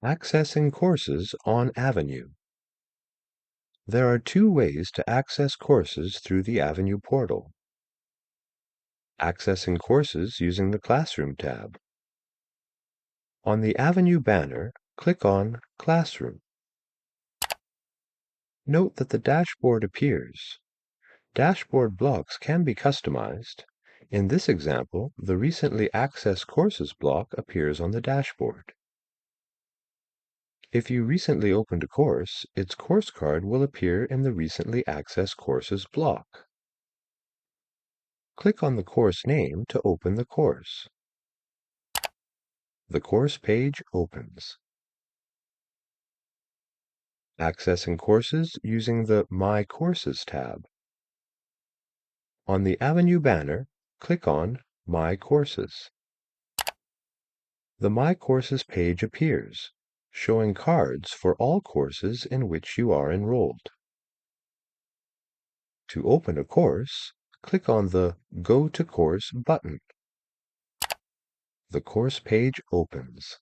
Accessing courses on Avenue. There are two ways to access courses through the Avenue portal. Accessing courses using the Classroom tab. On the Avenue banner, click on Classroom. Note that the dashboard appears. Dashboard blocks can be customized. In this example, the Recently Accessed Courses block appears on the dashboard. If you recently opened a course, its course card will appear in the Recently Accessed Courses block. Click on the course name to open the course. The course page opens. Accessing courses using the My Courses tab. On the Avenue banner, click on My Courses. The My Courses page appears, showing cards for all courses in which you are enrolled. To open a course, click on the Go to Course button. The course page opens.